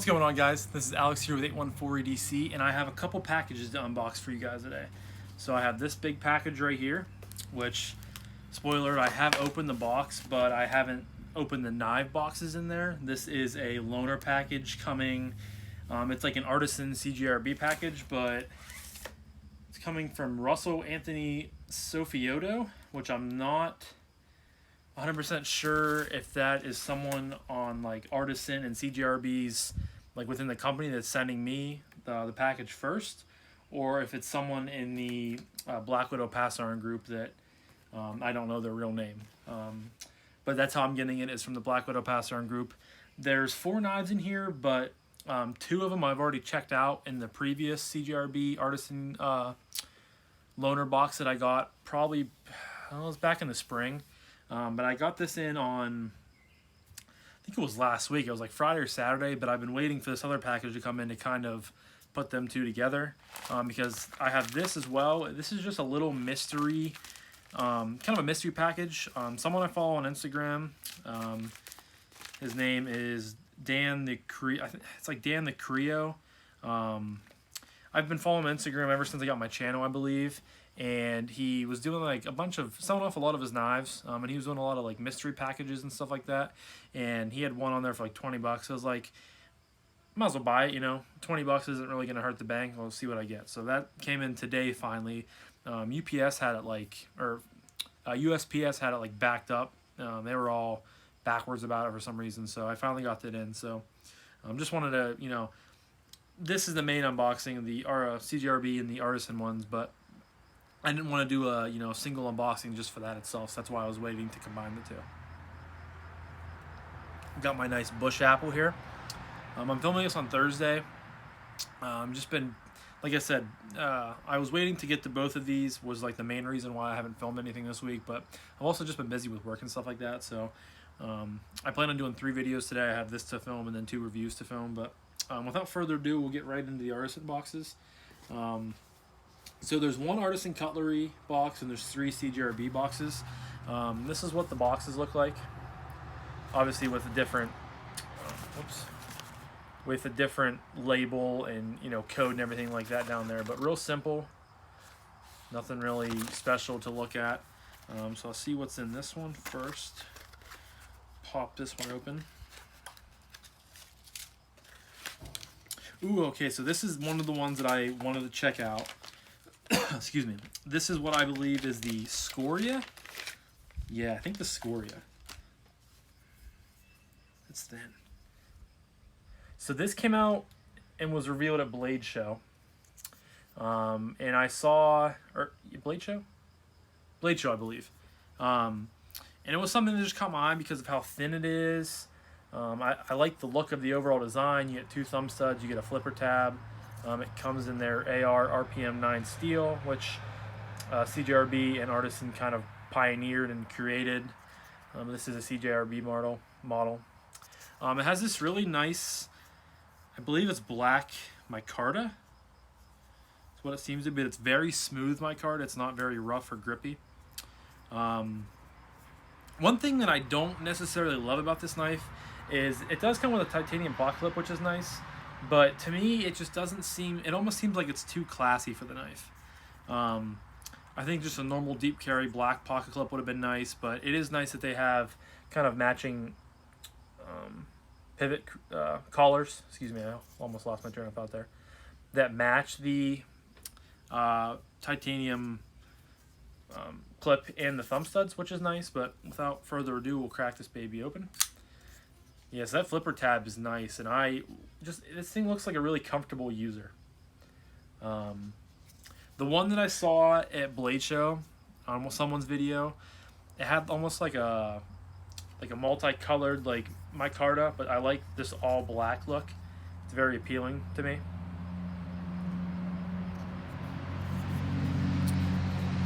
What's going on, guys? This is Alex here with 814EDC, and I have a couple packages to unbox for you guys today. So I have this big package right here, which, spoiler, I have opened the box, but I haven't opened the knife boxes in there. This is a loaner package coming. It's like an Artisan CJRB package, but it's coming from Russell Anthony Sofioto, which I'm not 100% sure if that is someone on like Artisan and CJRB's like within the company that's sending me the package first, or if it's someone in the Black Widow Pass Iron group that I don't know their real name. But that's how I'm getting it, is from the Black Widow Pass Iron group. There's 4 knives in here, but 2 of them I've already checked out in the previous CJRB Artisan loaner box that I got probably, it was back in the spring. But I got this in on, I think it was last week. It was like Friday or Saturday, but I've been waiting for this other package to come in to kind of put them two together, because I have this as well. This is just a little mystery, kind of a mystery package. Someone I follow on Instagram, his name is Dan the Creo. I think it's like Dan the Creo. I've been following him on Instagram ever since I got my channel, I believe. And he was doing like a bunch of, selling off a lot of his knives, and he was doing a lot of like mystery packages and stuff like that. And he had one on there for like 20 bucks. I was like, might as well buy it, you know. 20 bucks isn't really going to hurt the bank. We'll see what I get. So that came in today finally. UPS had it like, or USPS had it like backed up. They were all backwards about it for some reason. So I finally got that in. So just wanted to, you know, this is the main unboxing of the CJRB and the Artisan ones, but I didn't want to do a single unboxing just for that itself, so that's why I was waiting to combine the two. Got my nice bush apple here. I'm filming this on Thursday. Just been, like I said, I was waiting to get to both of these, was like the main reason why I haven't filmed anything this week, but I've also just been busy with work and stuff like that, so I plan on doing 3 videos today. I have this to film and then 2 reviews to film, but without further ado, we'll get right into the Artisan boxes. So there's 1 Artisan Cutlery box and there's 3 CJRB boxes. This is what the boxes look like. Obviously with a different, with a different label and code and everything like that down there. But real simple, nothing really special to look at. So I'll see what's in this one first. Pop this one open. Ooh, okay, so this is one of the ones that I wanted to check out. Excuse me. This is what I believe is the Scoria. Yeah, I think the Scoria. It's thin. So this came out and was revealed at Blade Show. And I saw, or Blade Show? Blade Show, I believe. And it was something that just caught my eye because of how thin it is. I like the look of the overall design. You get 2 thumb studs, you get a flipper tab. It comes in their AR RPM 9 steel, which CJRB and Artisan kind of pioneered and created. This is a CJRB model. It has this really nice, I believe it's black micarta. That's what it seems to be. It's very smooth micarta. It's not very rough or grippy. One thing that I don't necessarily love about this knife is it does come with a titanium block clip, which is nice. But to me, it just doesn't seem, it almost seems like it's too classy for the knife. I think just a normal deep carry black pocket clip would have been nice, but it is nice that they have kind of matching pivot collars. Excuse me, I almost lost my train of thought there. That match the titanium clip and the thumb studs, which is nice, but without further ado, we'll crack this baby open. Yes, that flipper tab is nice, and this thing looks like a really comfortable user. The one that I saw at Blade Show on someone's video, it had almost like a multicolored like micarta, but I like this all black look. It's very appealing to me.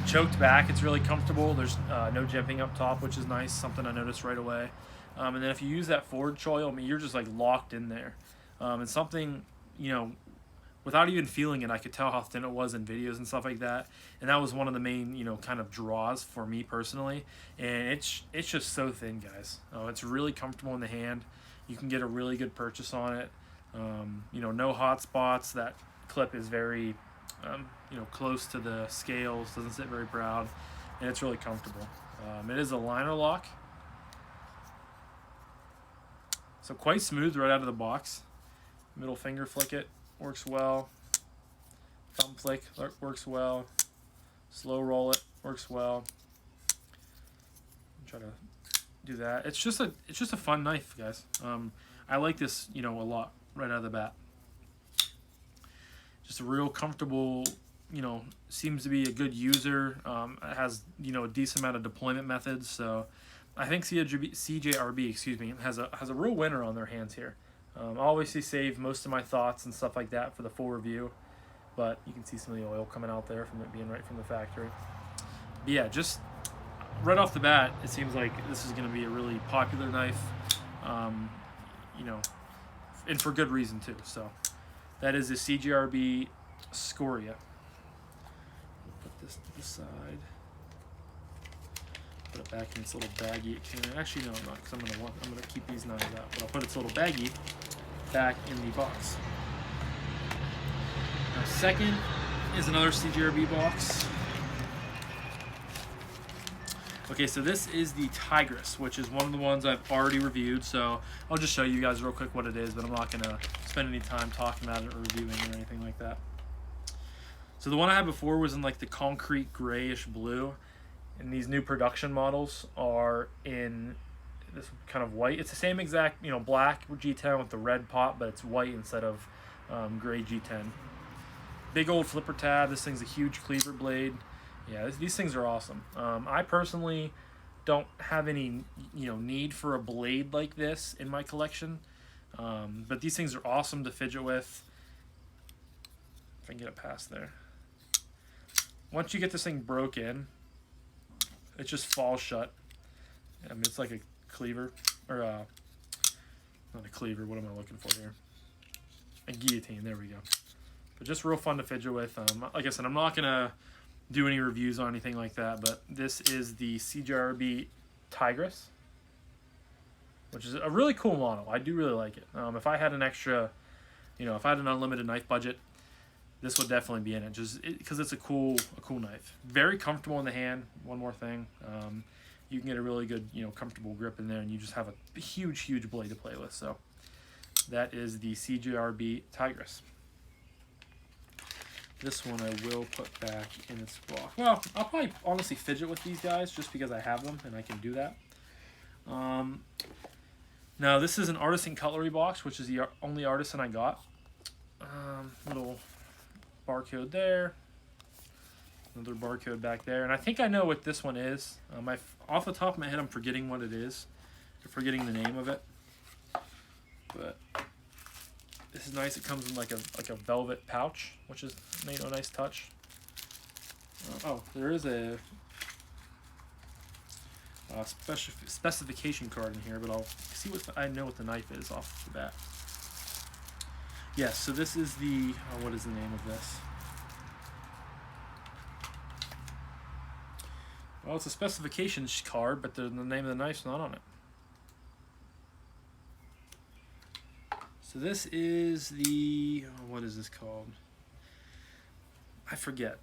Choked back, it's really comfortable. There's no jimping up top, which is nice, something I noticed right away. And then if you use that forward choil, I mean, you're just like locked in there. And something, without even feeling it, I could tell how thin it was in videos and stuff like that. And that was one of the main, kind of draws for me personally. And it's just so thin, guys. It's really comfortable in the hand. You can get a really good purchase on it. You know, no hot spots. That clip is very, you know, close to the scales, doesn't sit very proud, and it's really comfortable. It is a liner lock, so quite smooth right out of the box. Middle finger flick it, works well. Thumb flick works well. Slow roll it, works well. Try to do that. It's just a fun knife, guys. I like this, you know, a lot right out of the bat. Just a real comfortable, you know, seems to be a good user. It has, you know, a decent amount of deployment methods. So I think CJRB, excuse me, has a real winner on their hands here. I'll obviously save most of my thoughts and stuff like that for the full review, but you can see some of the oil coming out there from it being right from the factory. But yeah, just right off the bat, it seems like this is going to be a really popular knife, you know, and for good reason too. So that is the CJRB SCoria. Put this to the side. Put it back in its little baggie. Actually, no, I'm not, because I'm gonna keep these knives out. But I'll put its little baggie back in the box. Now, second is another CJRB box. Okay, so this is the Tigress, which is one of the ones I've already reviewed. So I'll just show you guys real quick what it is, but I'm not gonna spend any time talking about it or reviewing it or anything like that. So the one I had before was in like the concrete grayish blue, and these new production models are in this kind of white. It's the same exact, you know, black G10 with the red pot, but it's white instead of gray G10. Big old flipper tab. This thing's a huge cleaver blade. Yeah, these things are awesome. I personally don't have any, you know, need for a blade like this in my collection, but these things are awesome to fidget with. If I can get it past there. Once you get this thing broken, it just falls shut. I mean, it's like a cleaver, or not a cleaver. What am I looking for here? A guillotine. There we go. But just real fun to fidget with. Like I said, I'm not gonna do any reviews on anything like that, but this is the CJRB Tigress, which is a really cool model. I do really like it. If I had an extra, you know, if I had an unlimited knife budget, this would definitely be in it, just because it's a cool knife. Very comfortable in the hand. One more thing, you can get a really good, you know, comfortable grip in there, and you just have a huge blade to play with. So that is the CJRB Tigress. This one I will put back in its box. Well, I'll probably honestly fidget with these guys just because I have them and I can do that. Now this is an Artisan cutlery box, which is the only Artisan I got. Little barcode there. Another barcode back there. And I think I know what this one is. Off the top of my head, I'm forgetting what it is. I'm forgetting the name of it. But this is nice. It comes in like a velvet pouch, which is a nice touch. Oh, there is a specification card in here, but I'll see what I know what the knife is off the bat. Yes, so this is the what is the name of this? Well, it's a specification card, but the name of the knife's not on it. So this is the, what is this called? I forget.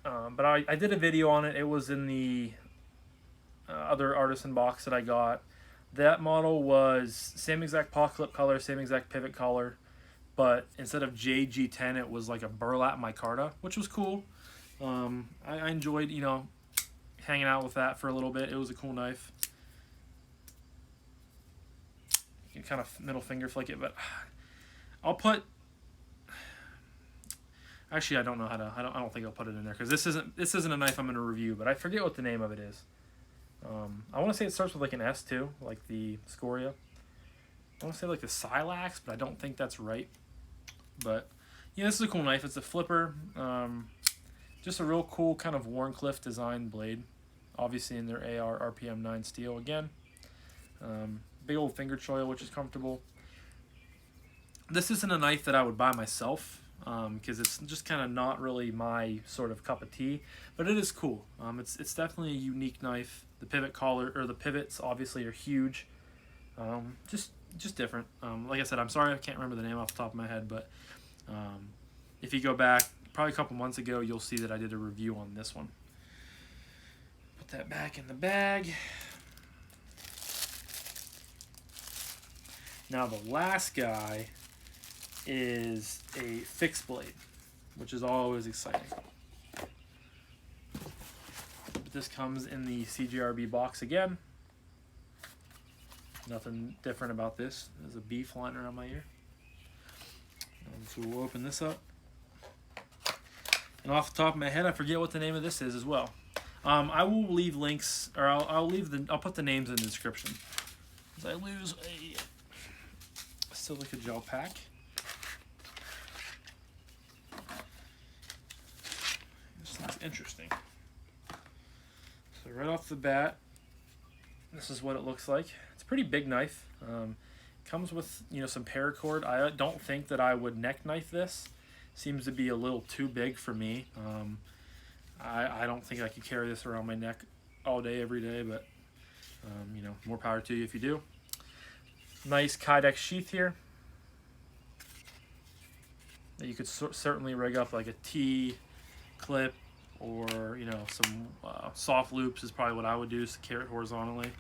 But I did a video on it. It was in the other Artisan box that I got. That model was same exact paw clip color, same exact pivot color, but instead of JG10, it was like a burlap micarta, which was cool. I enjoyed, you know, hanging out with that for a little bit. It was a cool knife. You can kind of middle finger flick it, but I'll put. Actually, I don't know how to. I don't think I'll put it in there because this isn't a knife I'm going to review. But I forget what the name of it is. I want to say it starts with like an S too, like the Scoria. I want to say like the Silax, but I don't think that's right. But yeah, this is a cool knife. It's a flipper. Just a real cool kind of Warncliffe design blade. Obviously in their AR RPM 9 steel again. Big old finger choil, which is comfortable. This isn't a knife that I would buy myself because it's just kind of not really my sort of cup of tea, but it is cool. It's definitely a unique knife. The pivot collar, or the pivots, obviously are huge. Just just different. Like I said, I'm sorry I can't remember the name off the top of my head, but if you go back probably a couple months ago, you'll see that I did a review on this one. Put that back in the bag. Now the last guy is a fixed blade, which is always exciting. But this comes in the CJRB box again. Nothing different about this. There's a bee flying around my ear. So we'll open this up. And off the top of my head, I forget what the name of this is as well. I will leave links, or I'll put the names in the description. As I lose a silica gel pack. This looks interesting. So right off the bat, this is what it looks like. It's a pretty big knife. Comes with, you know, some paracord. I don't think that I would neck knife this. Seems to be a little too big for me. I don't think I could carry this around my neck all day, every day, but you know, more power to you if you do. Nice Kydex sheath here that you could certainly rig up like a T clip, or you know, some soft loops is probably what I would do, to carry it horizontally.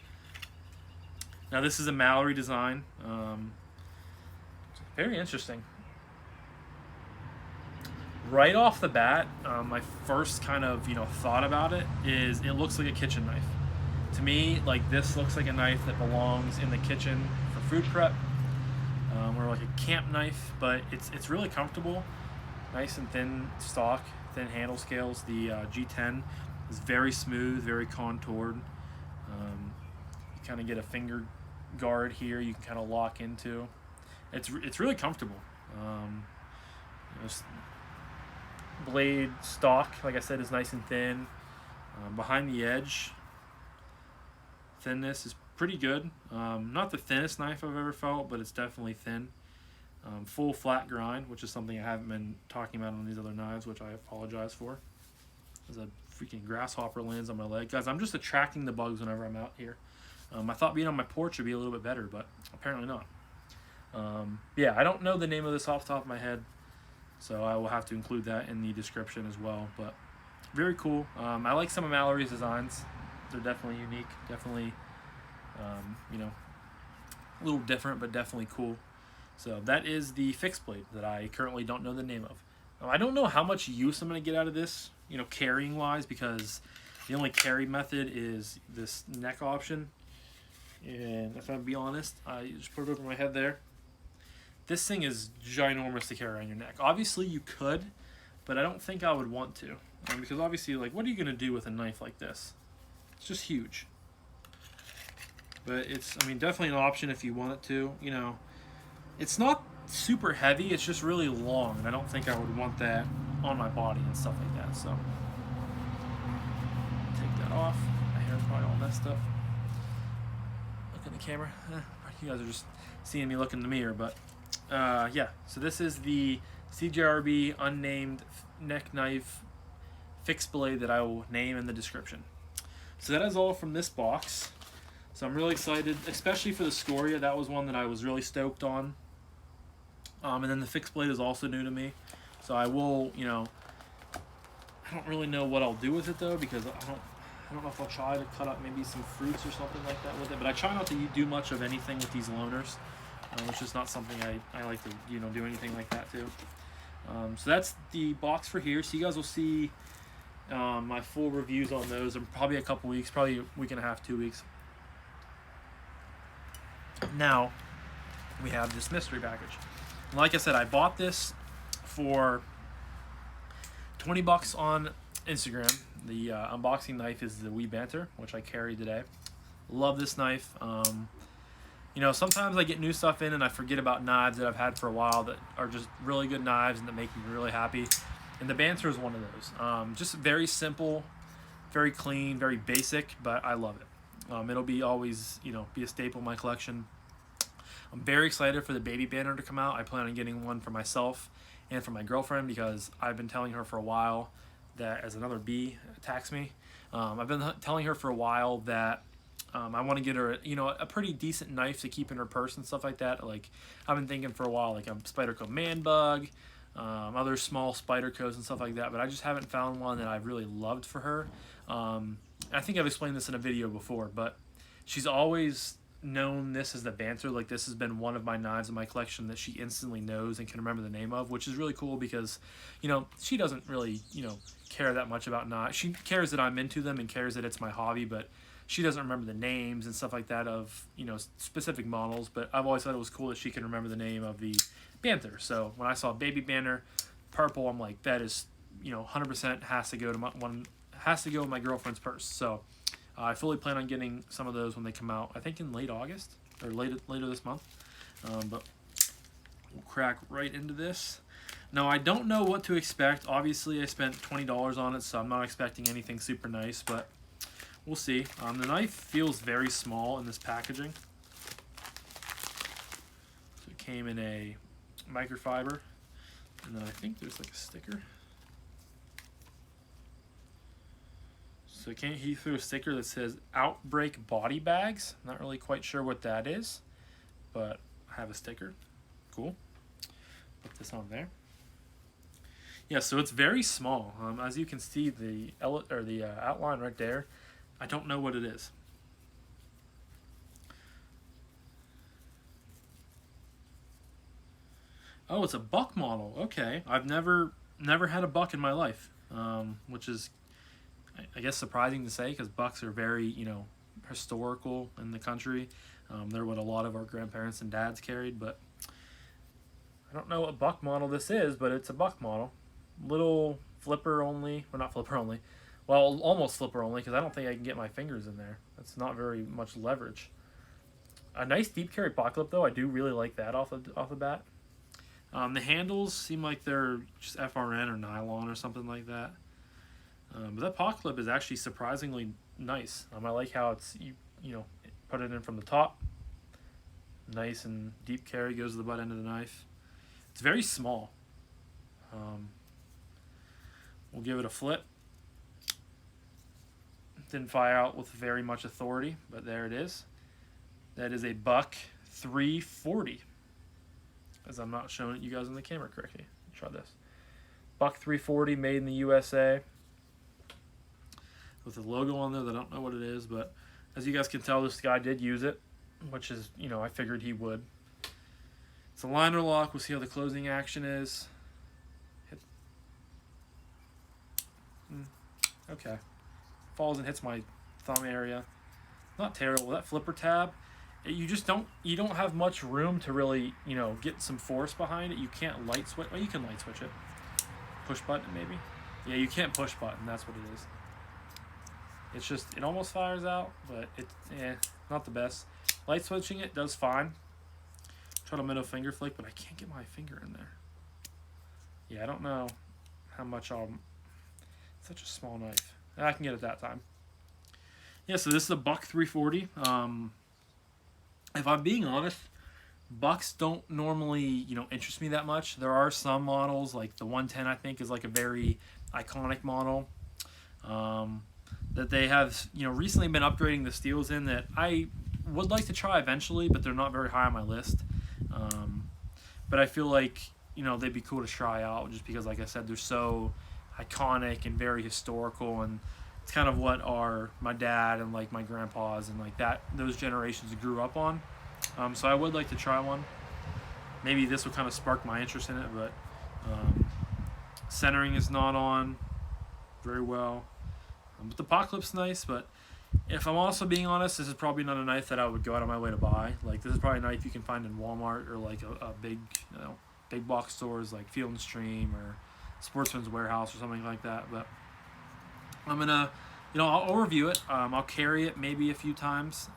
Now this is a Mallory design. Very interesting. Right off the bat, my first kind of, you know, thought about it is it looks like a kitchen knife. To me, like, this looks like a knife that belongs in the kitchen for food prep, or like a camp knife, but it's really comfortable. Nice and thin stock, thin handle scales. The G10 is very smooth, very contoured. You kind of get a finger guard here you can kind of lock into. It's really comfortable. You know, blade stock, like I said, is nice and thin. Behind the edge, thinness is pretty good. Not the thinnest knife I've ever felt, but it's definitely thin. Full flat grind, which is something I haven't been talking about on these other knives, which I apologize for. There's a freaking grasshopper lands on my leg. Guys, I'm just attracting the bugs whenever I'm out here. I thought being on my porch would be a little bit better, but apparently not. Yeah, I don't know the name of this off the top of my head, so I will have to include that in the description as well. But very cool. I like some of Mallory's designs. They're definitely unique, definitely, you know, a little different, but definitely cool. So that is the fixed blade that I currently don't know the name of. I don't know how much use I'm going to get out of this, you know, carrying wise, because the only carry method is this neck option. And if I'm being honest, I just put it over my head there. This thing is ginormous to carry on your neck. Obviously you could, but I don't think I would want to. Because obviously, like, what are you going to do with a knife like this? It's just huge. But it's, I mean, definitely an option if you want it to. You know, it's not super heavy, it's just really long, and I don't think I would want that on my body and stuff like that. So take that off. My hair's probably all messed up. Look in the camera. You guys are just seeing me look in the mirror, but yeah. So this is the CJRB unnamed neck knife fixed blade that I will name in the description. So that is all from this box. So I'm really excited, especially for the Scoria. That was one that I was really stoked on. And then the fixed blade is also new to me. So I will, you know, I don't really know what I'll do with it though, because I don't know if I'll try to cut up maybe some fruits or something like that with it. But I try not to do much of anything with these loaners, which is not something I like to, you know, do anything like that too. So that's the box for here. So you guys will see my full reviews on those in probably a couple weeks, probably a week and a half, 2 weeks. Now we have this mystery package. And like I said, I bought this for $20 on Instagram. The unboxing knife is the Wee Banter, which I carry today. Love this knife. You know, sometimes I get new stuff in and I forget about knives that I've had for a while that are just really good knives and that make me really happy. And the Banter is one of those. Just very simple, very clean, very basic, but I love it. It'll be always, you know, be a staple in my collection. I'm very excited for the baby Banter to come out. I plan on getting one for myself and for my girlfriend, because I've been telling her for a while that, as another bee attacks me, I've been telling her for a while that I want to get her, a pretty decent knife to keep in her purse and stuff like that. Like, I've been thinking for a while, like a Spyderco Man Bug, other small Spydercos and stuff like that, but I just haven't found one that I've really loved for her. I think I've explained this in a video before, but she's always known this as the Banter. Like, this has been one of my knives in my collection that she instantly knows and can remember the name of, which is really cool because, she doesn't really, care that much about knives. She cares that I'm into them and cares that it's my hobby, but she doesn't remember the names and stuff like that of, specific models. But I've always thought it was cool that she can remember the name of the Banter. So when I saw Baby Banter purple, I'm like, that is, 100% has to go in my girlfriend's purse. So I fully plan on getting some of those when they come out. I think in late August or later this month. But we'll crack right into this. Now, I don't know what to expect. Obviously, I spent $20 on it, so I'm not expecting anything super nice, but we'll see. The knife feels very small in this packaging. So it came in a microfiber, and then I think there's like a sticker. So he threw a sticker that says Outbreak Body Bags. Not really quite sure what that is, but I have a sticker. Cool. Put this on there. Yeah, so it's very small. As you can see, the outline right there, I don't know what it is. Oh, it's a buck model. Okay, I've never had a buck in my life, which is, I guess, surprising to say because bucks are very, historical in the country. They're what a lot of our grandparents and dads carried, but I don't know what buck model this is, but it's a buck model. Little flipper only, well, not flipper only, well, almost flipper only because I don't think I can get my fingers in there. That's not very much leverage. A nice deep carry pocket clip though. I do really like that off the bat. The handles seem like they're just FRN or nylon or something like that. But that pocket clip is actually surprisingly nice. I like how it's you put it in from the top. Nice and deep carry, goes to the butt end of the knife. It's very small. We'll give it a flip. Didn't fire out with very much authority, but there it is. That is a buck 340. As I'm not showing it you guys on the camera correctly. Try this. Buck 340, made in the USA. With the logo on there, I don't know what it is, but as you guys can tell, this guy did use it, which is, I figured he would. It's a liner lock. We'll see how the closing action is. Okay. Falls and hits my thumb area. Not terrible. That flipper tab, you don't have much room to really, get some force behind it. You can't light switch. Well, you can light switch it. Push button maybe. Yeah, you can't push button. That's what it is. It's just, it almost fires out, but it's not the best. Light switching it does fine. Try to middle finger flick, but I can't get my finger in there. Yeah, I don't know how much such a small knife. I can get it that time. Yeah, so this is a buck 340. If I'm being honest, bucks don't normally, interest me that much. There are some models, like the 110, I think, is like a very iconic model. That they have, recently been upgrading the steels in that I would like to try eventually, but they're not very high on my list. But I feel like, they'd be cool to try out just because, like I said, they're so iconic and very historical, and it's kind of what my dad and like my grandpas and like those generations grew up on. So I would like to try one. Maybe this will kind of spark my interest in it, but centering is not on very well. But the pocket clip's nice, but if I'm also being honest, this is probably not a knife that I would go out of my way to buy. Like, this is probably a knife you can find in Walmart or like a big, big box stores like Field & Stream or Sportsman's Warehouse or something like that. But I'm gonna, I'll review it. I'll carry it maybe a few times,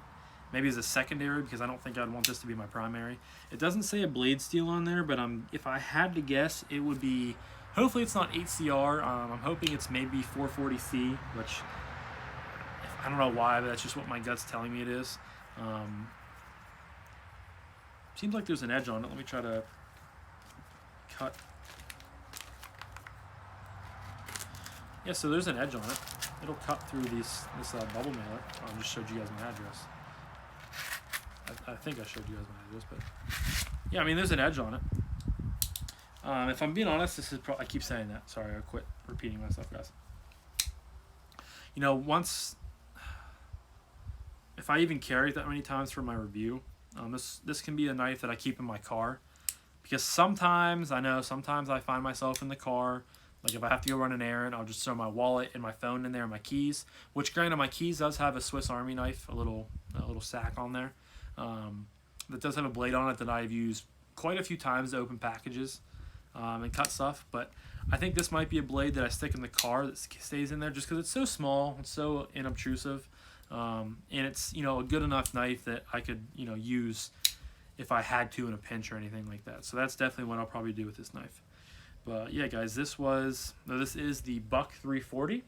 maybe as a secondary, because I don't think I'd want this to be my primary. It doesn't say a blade steel on there, but if I had to guess, it would be, hopefully it's not 8CR. I'm hoping it's maybe 440C, which I don't know why, but that's just what my gut's telling me it is. Seems like there's an edge on it. Let me try to cut. yeah, so there's an edge on it. It'll cut through this bubble mailer. Oh, I just showed you guys my address. I think I showed you guys my address, but yeah, I mean, there's an edge on it. If I'm being honest, this is I keep saying that. Sorry, I'll quit repeating myself, guys. You know, if I even carry it that many times for my review, this can be a knife that I keep in my car, because sometimes I find myself in the car. Like if I have to go run an errand, I'll just throw my wallet and my phone in there and my keys. Which, granted, my keys does have a Swiss Army knife, a little sack on there. That does have a blade on it that I've used quite a few times to open packages and cut stuff. But I think this might be a blade that I stick in the car that stays in there just because it's so small, it's so inobtrusive, and it's, you know, a good enough knife that I could, you know, use if I had to in a pinch or anything like that. So that's definitely what I'll probably do with this knife. But yeah, guys, this is the Buck 340.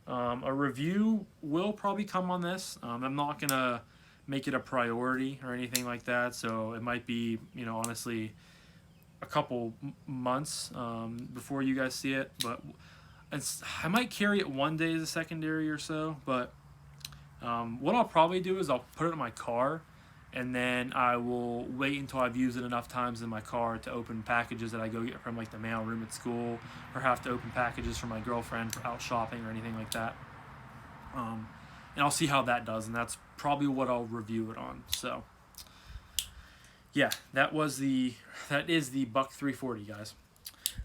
A review will probably come on this. I'm not gonna make it a priority or anything like that, so it might be, you know, honestly, a couple months before you guys see it. But I might carry it one day as a secondary or so. But what I'll probably do is I'll put it in my car, and then I will wait until I've used it enough times in my car to open packages that I go get from like the mail room at school, or have to open packages for my girlfriend for out shopping or anything like that. And I'll see how that does, and that's probably what I'll review it on. So yeah, that is the Buck 340, guys.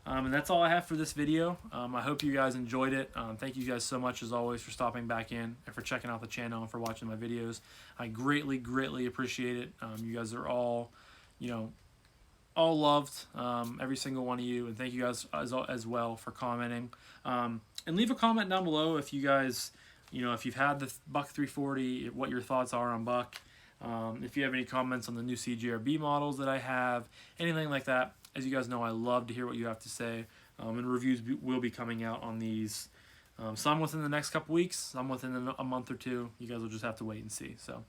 And that's all I have for this video. I hope you guys enjoyed it. Thank you guys so much, as always, for stopping back in and for checking out the channel and for watching my videos. I greatly appreciate it. You guys are all, you know, all loved, every single one of you. And thank you guys as well for commenting. And leave a comment down below if you guys, you know, if you've had the Buck 340, what your thoughts are on Buck. If you have any comments on the new CJRB models that I have, anything like that. As you guys know, I love to hear what you have to say, and reviews will be coming out on these, some within the next couple weeks, some within a month or two. You guys will just have to wait and see. So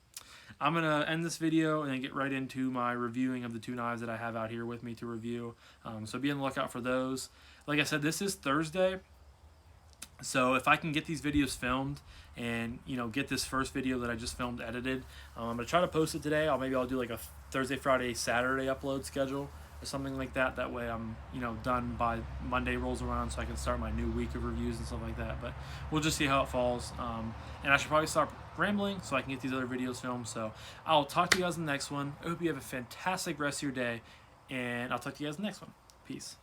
I'm going to end this video and then get right into my reviewing of the two knives that I have out here with me to review. So be on the lookout for those. Like I said, this is Thursday, so if I can get these videos filmed and, you know, get this first video that I just filmed edited, I'm going to try to post it today. Maybe I'll do like a Thursday, Friday, Saturday upload schedule or something like that. That way I'm, you know, done by Monday rolls around, so I can start my new week of reviews and stuff like that. But we'll just see how it falls. And I should probably start rambling so I can get these other videos filmed. So I'll talk to you guys in the next one. I hope you have a fantastic rest of your day, and I'll talk to you guys in the next one. Peace.